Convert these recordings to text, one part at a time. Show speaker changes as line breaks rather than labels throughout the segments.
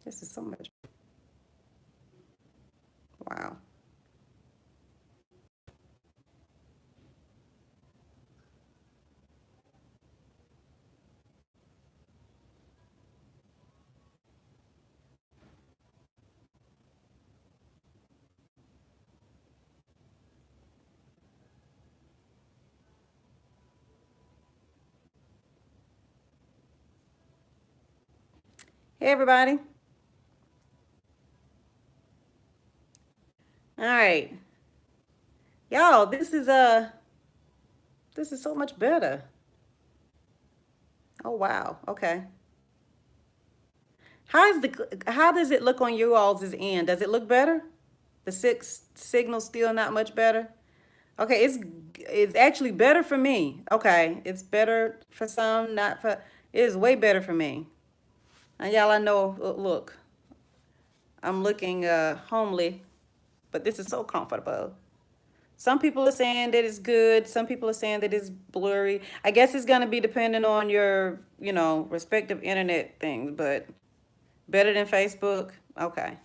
This is so much. Wow. Hey, everybody. All right. Y'all, this is so much better. Oh, wow. Okay. How does it look on you all's end? Does it look better? The six signal still not much better? Okay, it's actually better for me. Okay, it's better for some, not for. It is way better for me. And y'all, I know. Look, I'm looking homely, but this is so comfortable. Some people are saying that it's good. Some people are saying that it's blurry. I guess it's gonna be depending on your, respective internet things. But better than Facebook. Okay.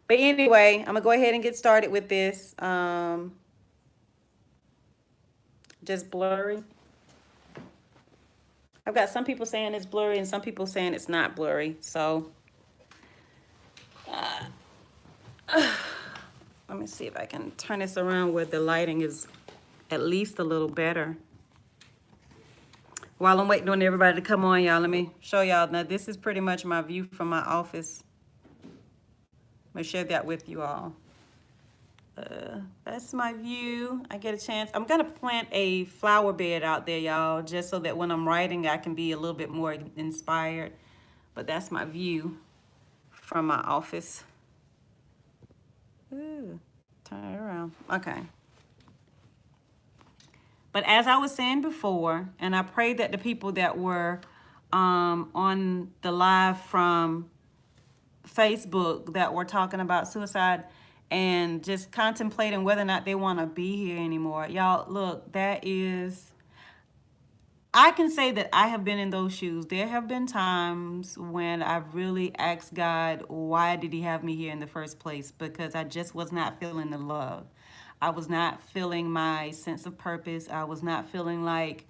But anyway, I'm gonna go ahead and get started with this. Just blurry. I've got some people saying it's blurry and some people saying it's not blurry. So let me see if I can turn this around where the lighting is at least a little better. While I'm waiting on everybody to come on, y'all, let me show y'all. Now, this is pretty much my view from my office. I'm gonna share that with you all. That's my view. I get a chance. I'm gonna plant a flower bed out there, y'all, just so that when I'm writing, I can be a little bit more inspired. But that's my view from my office. Ooh, turn it around. Okay. But as I was saying before, and I pray that the people that were on the live from Facebook that were talking about suicide and just contemplating whether or not they want to be here anymore. Y'all, look, I can say that I have been in those shoes. There have been times when I've really asked God, why did He have me here in the first place? Because I just was not feeling the love. I was not feeling my sense of purpose. I was not feeling like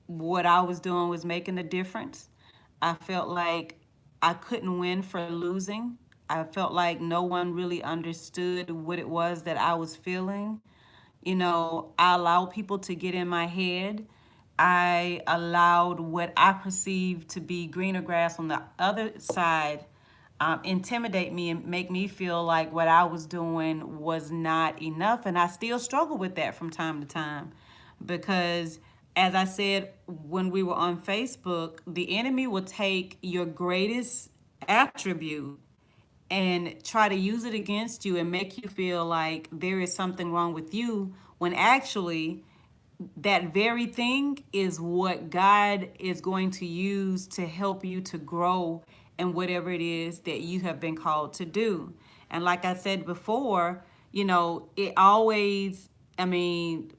what I was doing was making a difference. I felt like I couldn't win for losing. I felt like no one really understood what it was that I was feeling. I allowed people to get in my head. I allowed what I perceived to be greener grass on the other side intimidate me and make me feel like what I was doing was not enough. And I still struggle with that from time to time because, as I said when we were on Facebook, the enemy will take your greatest attribute and try to use it against you and make you feel like there is something wrong with you when actually that very thing is what God is going to use to help you to grow in whatever it is that you have been called to do. And like I said before, it always, I mean,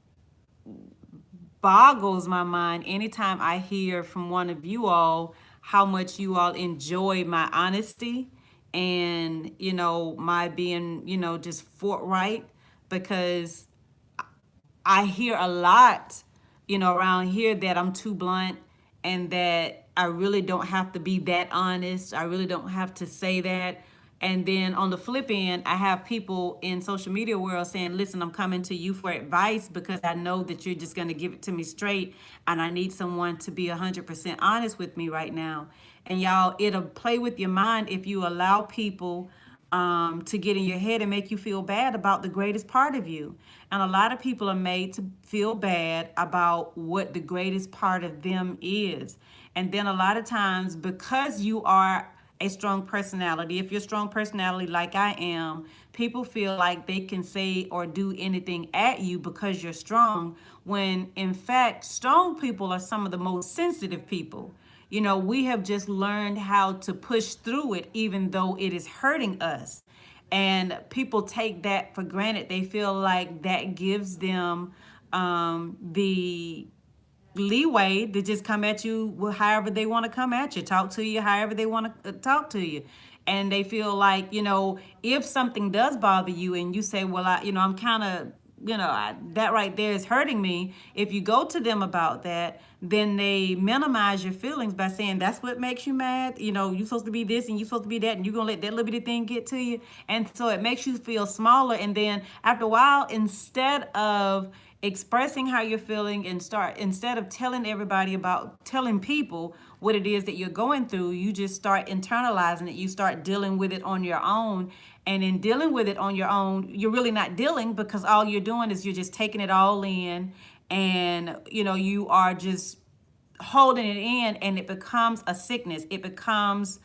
boggles my mind anytime I hear from one of you all how much you all enjoy my honesty and, my being, just forthright because I hear a lot, around here that I'm too blunt and that I really don't have to be that honest. I really don't have to say that. And then on the flip end, I have people in social media world saying, listen, I'm coming to you for advice because I know that you're just going to give it to me straight. And I need someone to be 100% honest with me right now. And y'all, it'll play with your mind if you allow people to get in your head and make you feel bad about the greatest part of you. And a lot of people are made to feel bad about what the greatest part of them is. And then a lot of times, because you are a strong personality, if you're a strong personality like I am, people feel like they can say or do anything at you because you're strong, when in fact, strong people are some of the most sensitive people. We have just learned how to push through it, even though it is hurting us. And people take that for granted. They feel like that gives them the leeway to just come at you however they want to come at you, talk to you however they want to talk to you. And they feel like, if something does bother you and you say, well, I'm kind of, that right there is hurting me. If you go to them about that, then they minimize your feelings by saying that's what makes you mad. You're supposed to be this and you're supposed to be that, and you're going to let that little bitty thing get to you. And so it makes you feel smaller. And then after a while, instead of expressing how you're feeling and instead of telling people what it is that you're going through, you just start internalizing it. You start dealing with it on your own. And in dealing with it on your own, you're really not dealing, because all you're doing is you're just taking it all in, and you are just holding it in, and it becomes a sickness. It becomes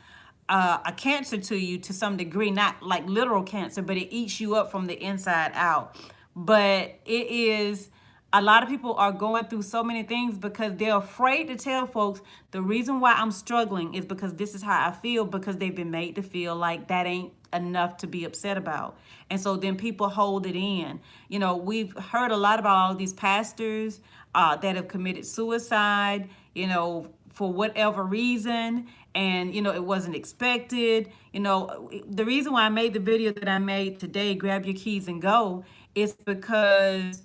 a cancer to you to some degree, not like literal cancer, but it eats you up from the inside out. But it is, a lot of people are going through so many things because they're afraid to tell folks the reason why I'm struggling is because this is how I feel, because they've been made to feel like that ain't enough to be upset about. And so then people hold it in. We've heard a lot about all these pastors that have committed suicide, for whatever reason, and it wasn't expected. The reason why I made the video that I made today, grab your keys and go, is because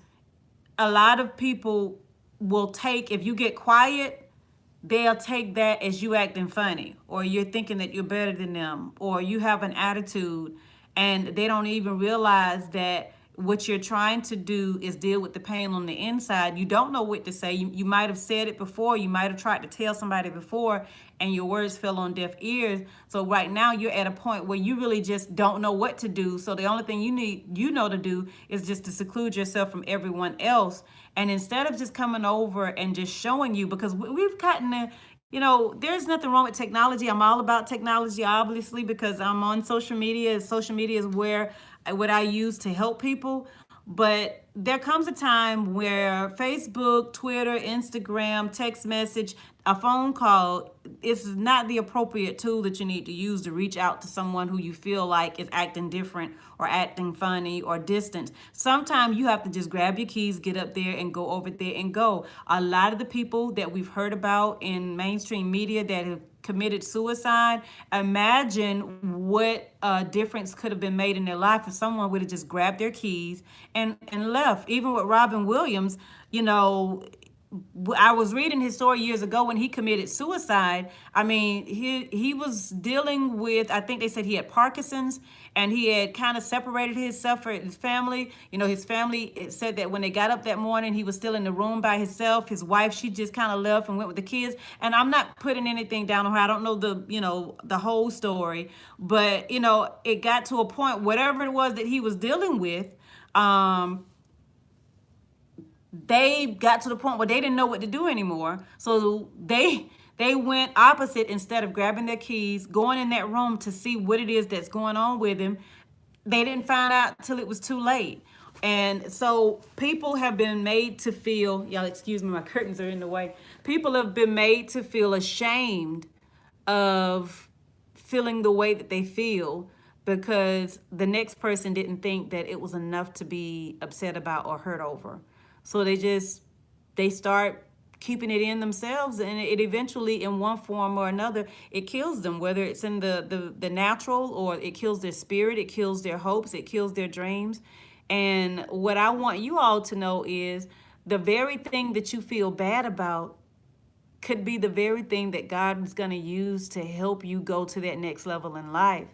a lot of people will take, if you get quiet, they'll take that as you acting funny, or you're thinking that you're better than them, or you have an attitude, and they don't even realize that what you're trying to do is deal with the pain on the inside. You don't know what to say. You might have said it before. You might have tried to tell somebody before, and your words fell on deaf ears. So right now you're at a point where you really just don't know what to do. So the only thing to do is just to seclude yourself from everyone else. And instead of just coming over and just showing you, because we've gotten to, there's nothing wrong with technology. I'm all about technology, obviously, because I'm on social media. Social media is what I use to help people. But there comes a time where Facebook, Twitter, Instagram, text message, a phone call is not the appropriate tool that you need to use to reach out to someone who you feel like is acting different or acting funny or distant. Sometimes you have to just grab your keys, get up there and go over there and go. A lot of the people that we've heard about in mainstream media that have committed suicide, imagine what difference could have been made in their life if someone would have just grabbed their keys and left. Even with Robin Williams, I was reading his story years ago when he committed suicide. I mean, he was dealing with, I think they said he had Parkinson's, and he had kind of separated himself from his family. His family, it said that when they got up that morning, he was still in the room by himself. His wife, she just kind of left and went with the kids. And I'm not putting anything down on her. I don't know the whole story, but it got to a point, whatever it was that he was dealing with, they got to the point where they didn't know what to do anymore. So they went opposite. Instead of grabbing their keys, going in that room to see what it is that's going on with him, they didn't find out till it was too late. And so people have been made to feel, y'all excuse me, my curtains are in the way. People have been made to feel ashamed of feeling the way that they feel, because the next person didn't think that it was enough to be upset about or hurt over. So they start keeping it in themselves, and it eventually, in one form or another, it kills them, whether it's in the natural, or it kills their spirit, it kills their hopes, it kills their dreams. And what I want you all to know is the very thing that you feel bad about could be the very thing that God is going to use to help you go to that next level in life.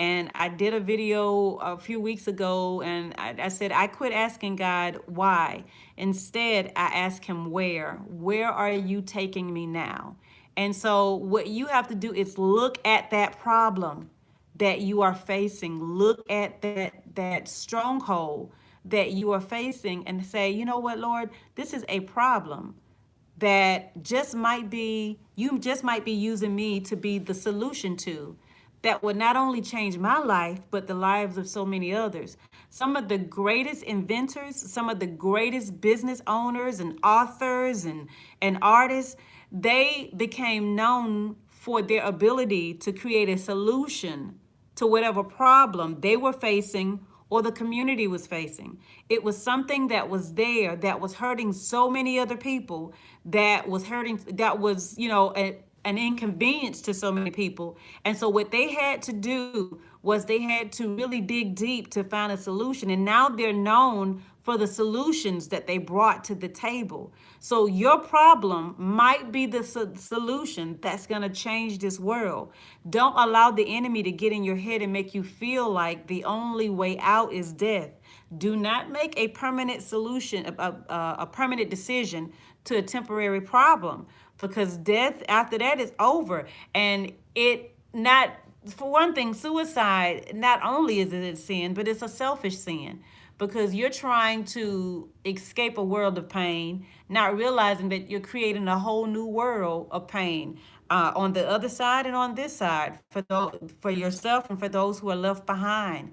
And I did a video a few weeks ago, and I said I quit asking God why. Instead, I asked him where. Where are you taking me now? And so what you have to do is look at that problem that you are facing. Look at that stronghold that you are facing and say, you know what, Lord, this is a problem that you just might be using me to be the solution to, that would not only change my life, but the lives of so many others. Some of the greatest inventors, some of the greatest business owners and authors and artists, they became known for their ability to create a solution to whatever problem they were facing or the community was facing. It was something that was there that was hurting so many other people, that was, an inconvenience to so many people. And so what they had to do was they had to really dig deep to find a solution. And now they're known for the solutions that they brought to the table. So your problem might be the solution that's going to change this world. Don't allow the enemy to get in your head and make you feel like the only way out is death. Do not make a permanent solution, a permanent decision to a temporary problem, because death after that is over. And it not, for one thing, suicide, not only is it a sin, but it's a selfish sin, because you're trying to escape a world of pain, not realizing that you're creating a whole new world of pain, on the other side and on this side, for yourself and for those who are left behind.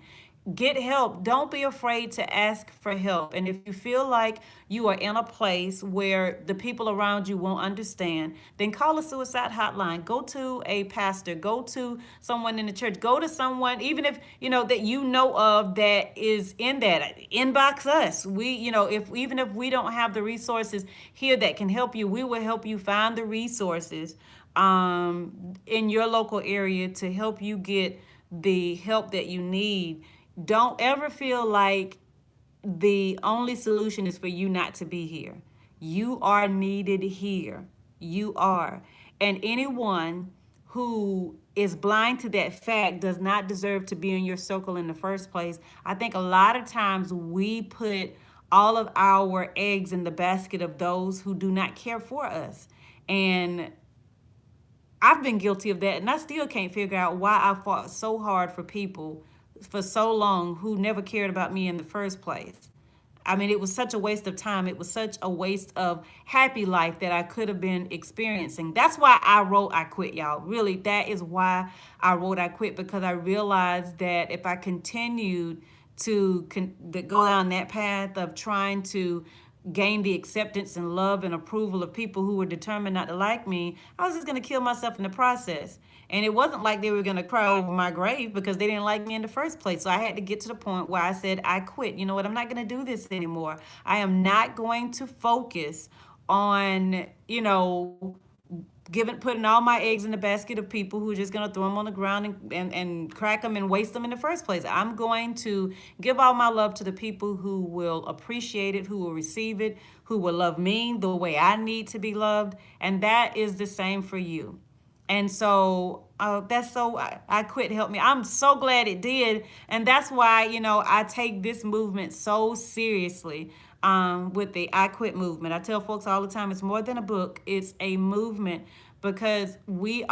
Get help. Don't be afraid to ask for help. And if you feel like you are in a place where the people around you won't understand, then call a suicide hotline. Go to a pastor. Go to someone in the church. Go to someone, even if you know that you know of that is in that. Inbox us. We, if even if we don't have the resources here that can help you, we will help you find the resources in your local area to help you get the help that you need. Don't ever feel like the only solution is for you not to be here. You are needed here. You are. And anyone who is blind to that fact does not deserve to be in your circle in the first place. I think a lot of times we put all of our eggs in the basket of those who do not care for us. And I've been guilty of that, and I still can't figure out why I fought so hard for people for so long who never cared about me in the first place. I mean, it was such a waste of time. It was such a waste of happy life that I could have been experiencing. That's why I wrote I Quit, y'all. Really, that is why I wrote I Quit, because I realized that if I continued to go down that path of trying to gain the acceptance and love and approval of people who were determined not to like me, I was just going to kill myself in the process. And it wasn't like they were going to cry over my grave because they didn't like me in the first place. So I had to get to the point where I said, I quit. You know what? I'm not going to do this anymore. I am not going to focus on, putting all my eggs in the basket of people who are just going to throw them on the ground and crack them and waste them in the first place. I'm going to give all my love to the people who will appreciate it, who will receive it, who will love me the way I need to be loved. And that is the same for you. And so that's so I quit help me. I'm so glad it did. And that's why, I take this movement so seriously, with the I Quit movement. I tell folks all the time, it's more than a book, it's a movement, because we're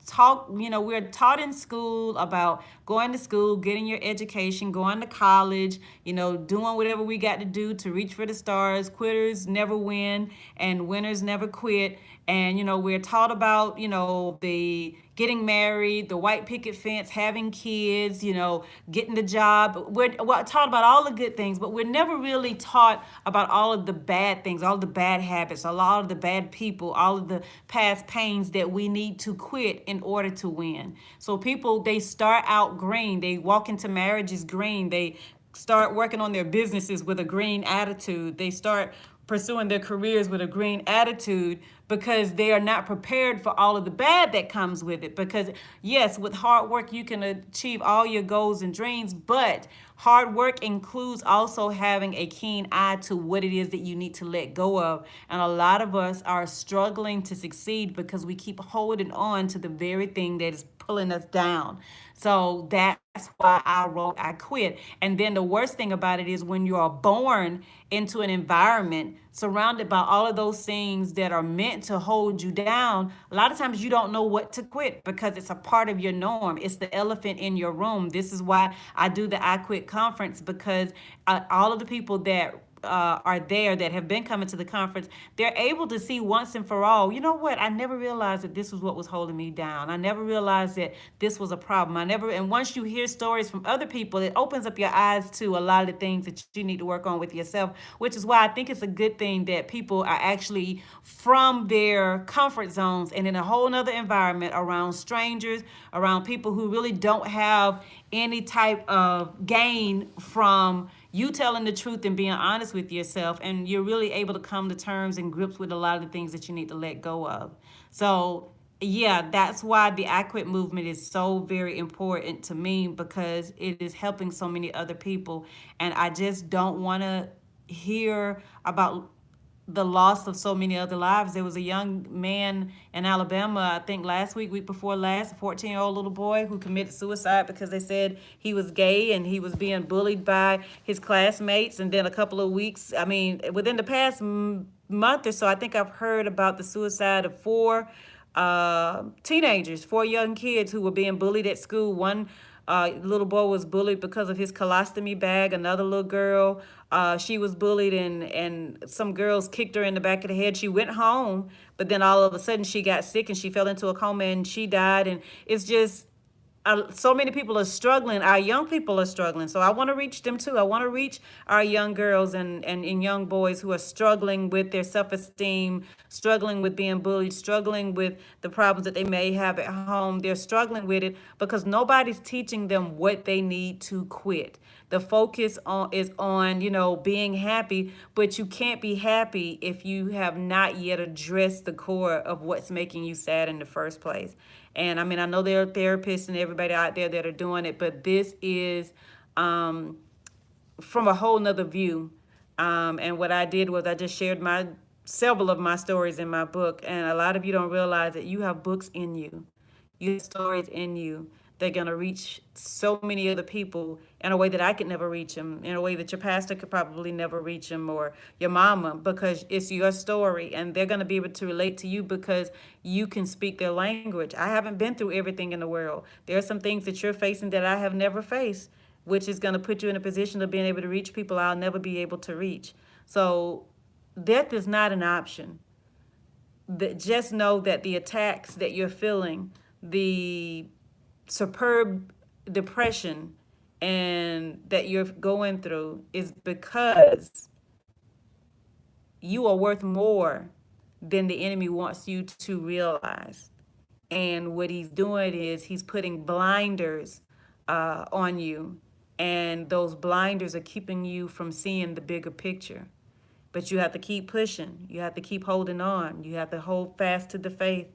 taught in school about going to school, getting your education, going to college, doing whatever we got to do to reach for the stars. Quitters never win and winners never quit. And, we're taught about, the getting married, the white picket fence, having kids, getting the job. We're taught about all the good things, but we're never really taught about all of the bad things, all the bad habits, a lot of the bad people, all of the past pains that we need to quit in order to win. So people, they start out green. They walk into marriages green. They start working on their businesses with a green attitude. They start pursuing their careers with a green attitude because they are not prepared for all of the bad that comes with it. Because yes, with hard work, you can achieve all your goals and dreams, but hard work includes also having a keen eye to what it is that you need to let go of. And a lot of us are struggling to succeed because we keep holding on to the very thing that is pulling us down. So that's why I wrote I Quit. And then the worst thing about it is when you are born into an environment surrounded by all of those things that are meant to hold you down, a lot of times you don't know what to quit because it's a part of your norm. It's the elephant in your room. This is why I do the I Quit conference, because all of the people that are there that have been coming to the conference, they're able to see once and for all, you know what, I never realized that this was what was holding me down. I never realized that this was a problem. And once you hear stories from other people, it opens up your eyes to a lot of the things that you need to work on with yourself, which is why I think it's a good thing that people are actually from their comfort zones and in a whole nother environment around strangers, around people who really don't have any type of gain from you telling the truth and being honest with yourself, and you're really able to come to terms and grips with a lot of the things that you need to let go of. So yeah, that's why the I Quit movement is so very important to me, because it is helping so many other people. And I just don't want to hear about the loss of so many other lives. There was a young man in Alabama, I think last week, week before last, a 14-year-old little boy who committed suicide because they said he was gay and he was being bullied by his classmates. And then a couple of weeks, I mean, within the past month or so, I think I've heard about the suicide of four teenagers, four young kids who were being bullied at school. One little boy was bullied because of his colostomy bag. Another little girl, she was bullied, and some girls kicked her in the back of the head. She went home, but then all of a sudden she got sick and she fell into a coma and she died. And it's just so many people are struggling. Our young people are struggling. So I want to reach them too. I want to reach our young girls and young boys who are struggling with their self-esteem, struggling with being bullied, struggling with the problems that they may have at home. They're struggling with it because nobody's teaching them what they need to quit. The focus is on, being happy, but you can't be happy if you have not yet addressed the core of what's making you sad in the first place. And I mean, I know there are therapists and everybody out there that are doing it, but this is from a whole nother view. And what I did was I just shared my several of my stories in my book. And a lot of you don't realize that you have books in you. You have stories in you. They're going to reach so many other people in a way that I could never reach them, in a way that your pastor could probably never reach them, or your mama, because it's your story. And they're going to be able to relate to you because you can speak their language. I haven't been through everything in the world. There are some things that you're facing that I have never faced, which is going to put you in a position of being able to reach people I'll never be able to reach. So death is not an option. Just know that the attacks that you're feeling, the superb depression and that you're going through, is because you are worth more than the enemy wants you to realize. And what he's doing is he's putting blinders on you, and those blinders are keeping you from seeing the bigger picture. But you have to keep pushing. You have to keep holding on. You have to hold fast to the faith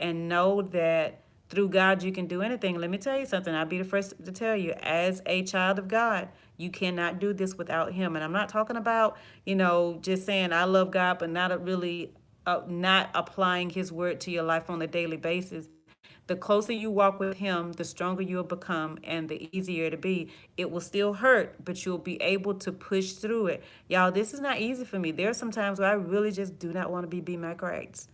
and know that through God you can do anything. Let me tell you something. I'll be the first to tell you, as a child of God, you cannot do this without him. And I'm not talking about, just saying I love God, but not really not applying his word to your life on a daily basis. The closer you walk with him, the stronger you'll become and the easier it'll be. It will still hurt, but you'll be able to push through it. Y'all, this is not easy for me. There are some times where I really just do not want to be B. McRates.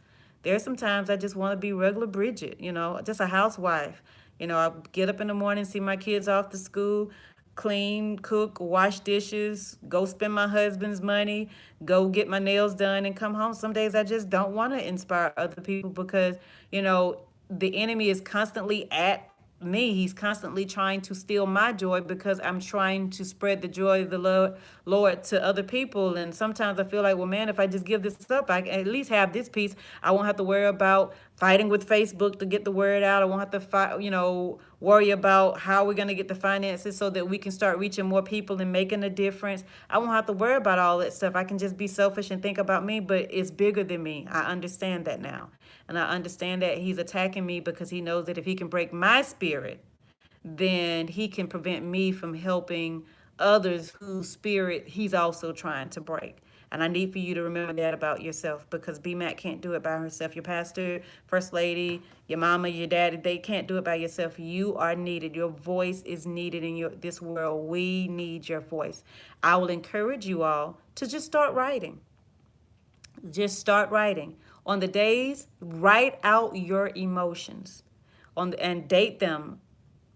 There are some times I just want to be regular Bridget, just a housewife. I get up in the morning, see my kids off to school, clean, cook, wash dishes, go spend my husband's money, go get my nails done, and come home. Some days I just don't want to inspire other people because, the enemy is constantly at me. He's constantly trying to steal my joy because I'm trying to spread the joy of the Lord to other people. And sometimes I feel like, well, man, if I just give this up, I can at least have this piece. I won't have to worry about fighting with Facebook to get the word out. I won't have to worry about how we're going to get the finances so that we can start reaching more people and making a difference. I won't have to worry about all that stuff. I can just be selfish and think about me, but it's bigger than me. I understand that now. And I understand that he's attacking me because he knows that if he can break my spirit, then he can prevent me from helping others whose spirit he's also trying to break. And I need for you to remember that about yourself, because BMAC can't do it by herself. Your pastor, first lady, your mama, your daddy, they can't do it by yourself. You are needed. Your voice is needed in this world. We need your voice. I will encourage you all to just start writing. Just start writing. On the days, write out your emotions and date them,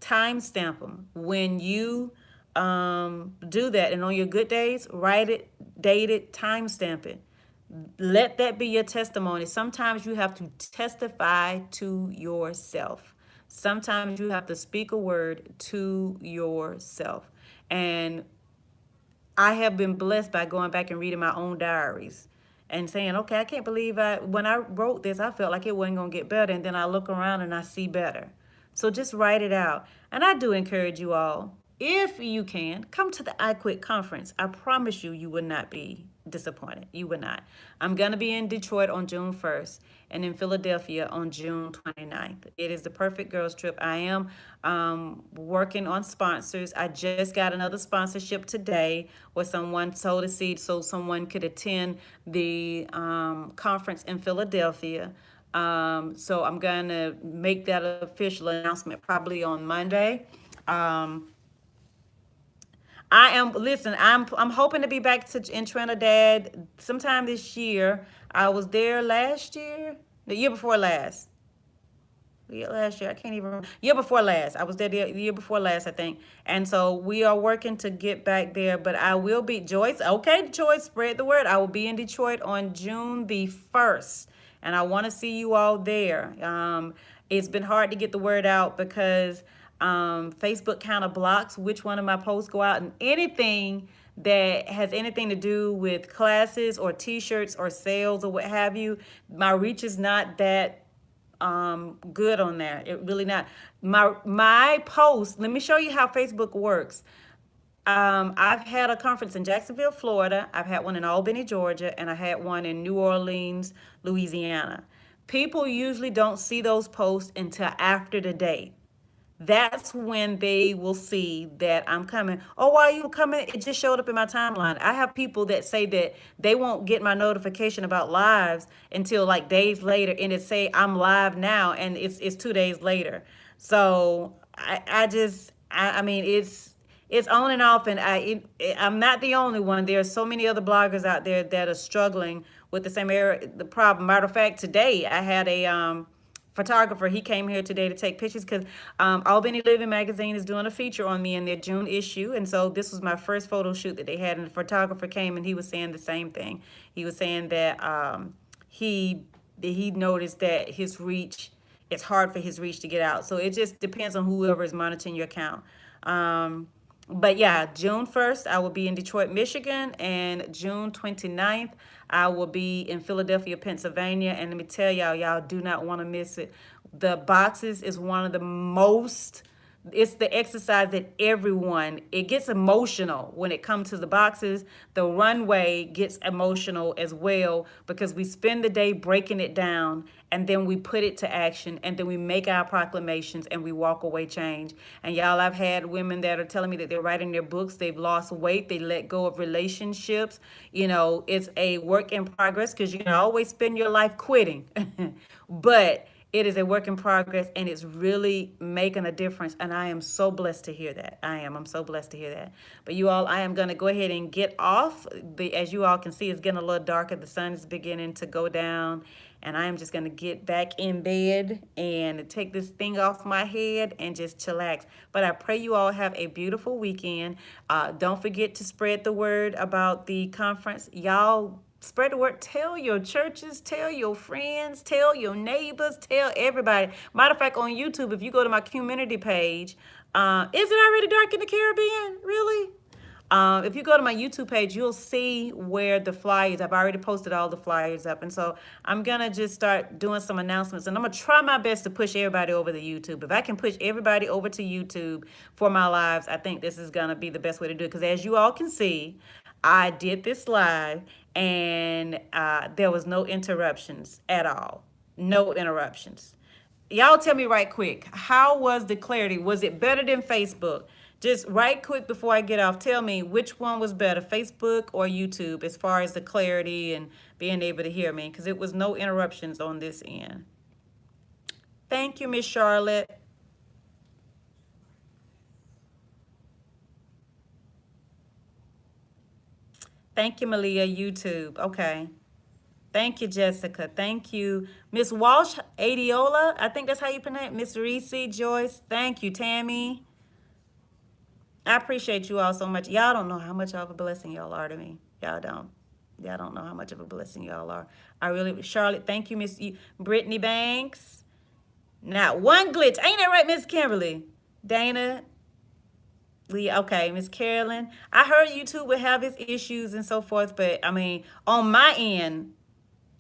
timestamp them. When you do that. And on your good days, write it, date it, timestamp it. Let that be your testimony. Sometimes you have to testify to yourself. Sometimes you have to speak a word to yourself. And I have been blessed by going back and reading my own diaries and saying, okay, I can't believe when I wrote this, I felt like it wasn't going to get better. And then I look around and I see better. So just write it out. And I do encourage you all, if you can, come to the I Quit conference. I promise you, you will not be disappointed. You will not. I'm going to be in Detroit on June 1st and in Philadelphia on June 29th. It is the perfect girls trip. I am working on sponsors. I just got another sponsorship today where someone sold a seed so someone could attend the conference in Philadelphia. So I'm going to make that official announcement probably on Monday. I am listen. I'm hoping to be back in Trinidad sometime this year. I was there last year, the year before last. Last year, I can't even remember. Year before last, I was there the year before last, I think. And so we are working to get back there. But I will be Joyce. Okay, Joyce, spread the word. I will be in Detroit on June the 1st, and I want to see you all there. It's been hard to get the word out because Facebook kind of blocks which one of my posts go out, and anything that has anything to do with classes or T-shirts or sales or what have you, my reach is not that good on there. It really not. My post, let me show you how Facebook works. I've had a conference in Jacksonville, Florida. I've had one in Albany, Georgia, and I had one in New Orleans, Louisiana. People usually don't see those posts until after the date. That's when they will see that I'm coming. Oh, why are you coming? It just showed up in my timeline. I have people that say that they won't get my notification about lives until like days later, and it say I'm live now, and it's 2 days later. So I mean it's on and off, and I'm not the only one. There are so many other bloggers out there that are struggling with the same area, the problem. Matter of fact, today I had a photographer. He came here today to take pictures because Albany Living Magazine is doing a feature on me in their June issue. And so this was my first photo shoot that they had. And the photographer came and he was saying the same thing. He was saying that he noticed that his reach, it's hard for his reach to get out. So it just depends on whoever is monitoring your account. But yeah, June 1st, I will be in Detroit, Michigan, and June 29th, I will be in Philadelphia, Pennsylvania. And let me tell y'all, y'all do not want to miss it. The boxes is one of the most, it's the exercise that everyone, it gets emotional when it comes to the boxes. The runway gets emotional as well because we spend the day breaking it down, and then we put it to action, and then we make our proclamations, and we walk away changed. And y'all, I've had women that are telling me that they're writing their books, they've lost weight, they let go of relationships. You know, it's a work in progress because you can always spend your life quitting. But it is a work in progress, and it's really making a difference. And I am so blessed to hear that. I'm so blessed to hear that. But you all, I am going to go ahead and get off. As you all can see, it's getting a little darker. The sun is beginning to go down. And I am just going to get back in bed and take this thing off my head and just chillax. But I pray you all have a beautiful weekend. Don't forget to spread the word about the conference. Y'all, spread the word. Tell your churches, tell your friends, tell your neighbors, tell everybody. Matter of fact, on YouTube, if you go to my community page, is it already dark in the Caribbean? Really? If you go to my YouTube page, you'll see where the flyers, I've already posted all the flyers up. And so I'm going to just start doing some announcements. And I'm going to try my best to push everybody over to YouTube. If I can push everybody over to YouTube for my lives, I think this is going to be the best way to do it. Because as you all can see, I did this live and there was no interruptions at all. No interruptions. Y'all tell me right quick, how was the clarity? Was it better than Facebook? Just right quick before I get off, tell me which one was better, Facebook or YouTube, as far as the clarity and being able to hear me, because it was no interruptions on this end. Thank you, Miss Charlotte. Thank you, Malia, YouTube. Okay. Thank you, Jessica. Thank you, Miss Walsh Adiola. I think that's how you pronounce it. Miss Reese Joyce. Thank you, Tammy. I appreciate you all so much. Y'all don't know how much of a blessing y'all are to me. Y'all don't. Y'all don't know how much of a blessing y'all are. I really, Charlotte, thank you, Brittany Banks. Not one glitch. Ain't that right, Miss Kimberly? Dana, okay, Miss Carolyn. I heard YouTube would have its issues and so forth, but I mean, on my end,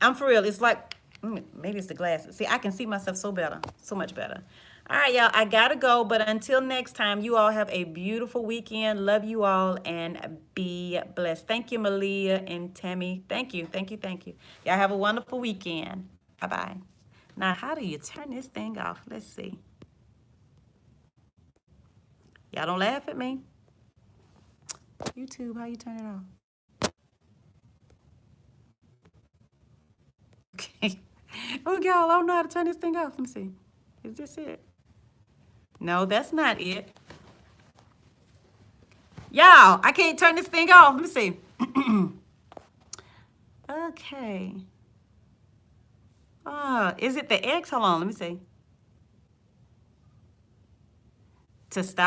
I'm for real. It's like, maybe it's the glasses. See, I can see myself so better, so much better. All right, y'all, I gotta go, but until next time, you all have a beautiful weekend. Love you all and be blessed. Thank you, Malia and Tammy. Thank you, thank you, thank you. Y'all have a wonderful weekend. Bye-bye. Now, how do you turn this thing off? Let's see. Y'all don't laugh at me. YouTube, how you turn it off? Okay. Oh, y'all, I don't know how to turn this thing off. Let me see. Is this it? No, that's not it. Y'all, I can't turn this thing off. Let me see. Okay. Is it the X? Hold on, let me see. To stop.